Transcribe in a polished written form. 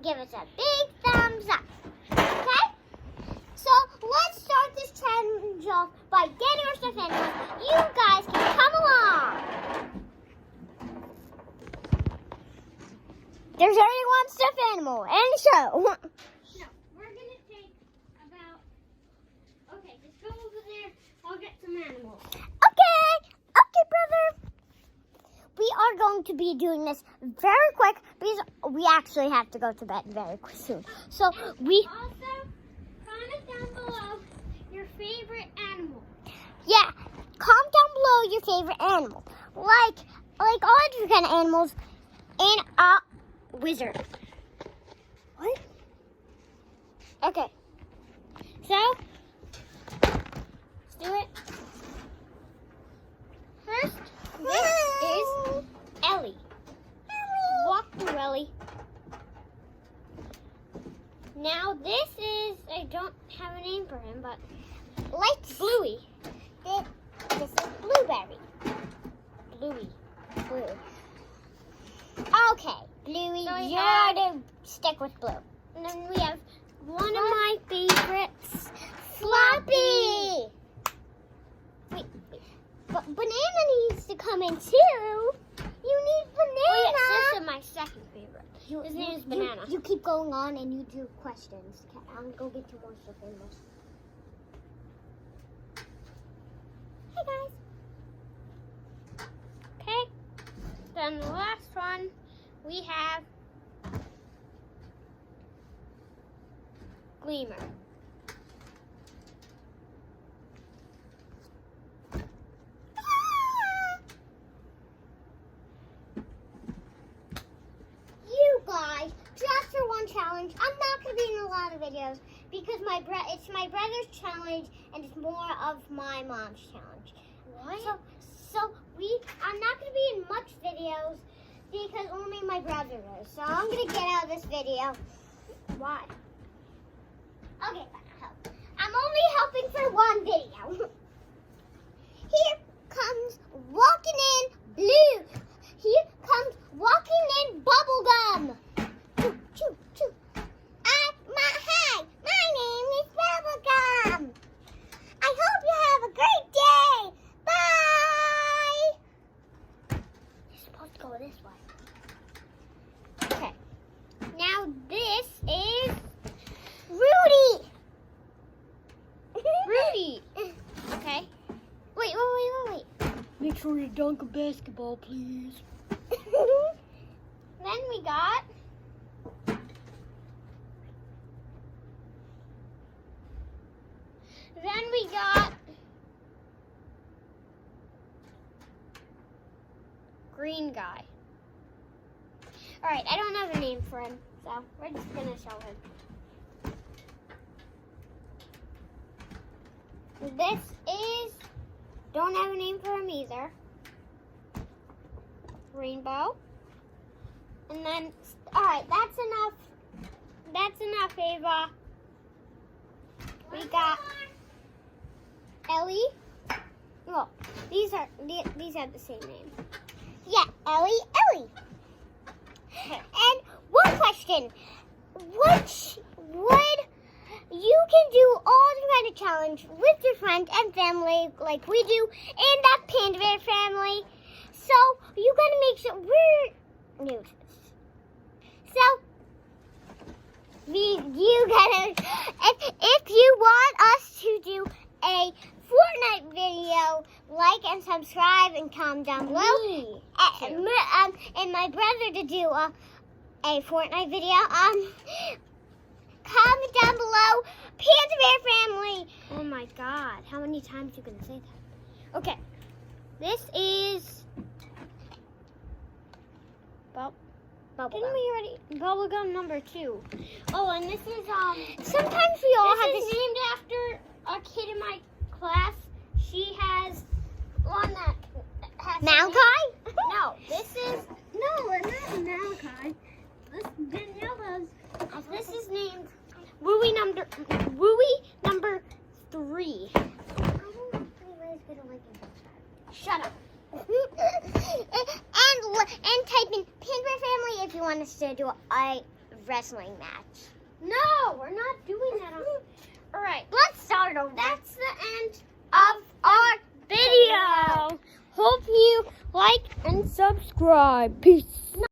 give us a big thumbs up. Okay? So let's start this challenge off by getting our stuffed animals. You guys can come along. There's already one stuffed animal and show. No, we're going to take about... Okay, just go over there. I'll get some animals. Okay, brother. We are going to be doing this very quick because we actually have to go to bed very soon. So we... Also, comment down below your favorite animal. Yeah, comment down below your favorite animal. Like all different kind of animals and a wizard. What? Okay. So, let's do it. First, this is Ellie. Walk through Ellie. Now this is, I don't have a name for him, but Bluey. This is Blueberry. Bluey. Blue. Okay, Bluey, so you're to stick with Blue. And then we have one of my favorites, Floppy. Wait. But Banana needs to come in too. You need Banana. Oh, yes, this is my second favorite. His name is Banana. You keep going on and you do questions. Okay, I'm going to go get you more stuff animals. Hey guys. Okay. Then the last one we have Gleamer. Just for one challenge. I'm not going to be in a lot of videos because it's my brother's challenge and it's more of my mom's challenge. What? So I'm not going to be in much videos because only my brother is. So I'm going to get out of this video. Why? Okay, I'm only helping for one video. Here comes walking in Blue. Here comes walking in Bubblegum. Choo. Hi, my name is Bubblegum. I hope you have a great day. Bye. You're supposed to go this way. Okay. Now this is Rudy. Rudy. Okay. Wait. Make sure you dunk a basketball, please. Then we got green guy. All right, I don't have a name for him, so we're just gonna show him. This is, don't have a name for him either. Rainbow. And then, all right, that's enough. That's enough, Ava. We got Ellie. Well, these have the same name. Yeah, Ellie. And one question: which would you can do all the kind of challenge with your friends and family like we do in that Panda Bear family. So you gotta make sure we're new to this. So you gotta if you want us to do a Fortnite video, like and subscribe and comment down below. And my brother to do a Fortnite video. Comment down below. Panda Bear family. Oh my God! How many times are you gonna say that? Okay, this is Bubblegum number 2. Oh, and this is sometimes we all have this named after a kid in my class. She has one that has Malachi? No, this is it's not Malachi. Danielle does. This is named Wooey number 3. Shut up. and type in Panda Bear family if you want us to do a wrestling match. No, we're not doing that. All right. Let's start over. That's the end of our video. Hope you like And subscribe. Peace.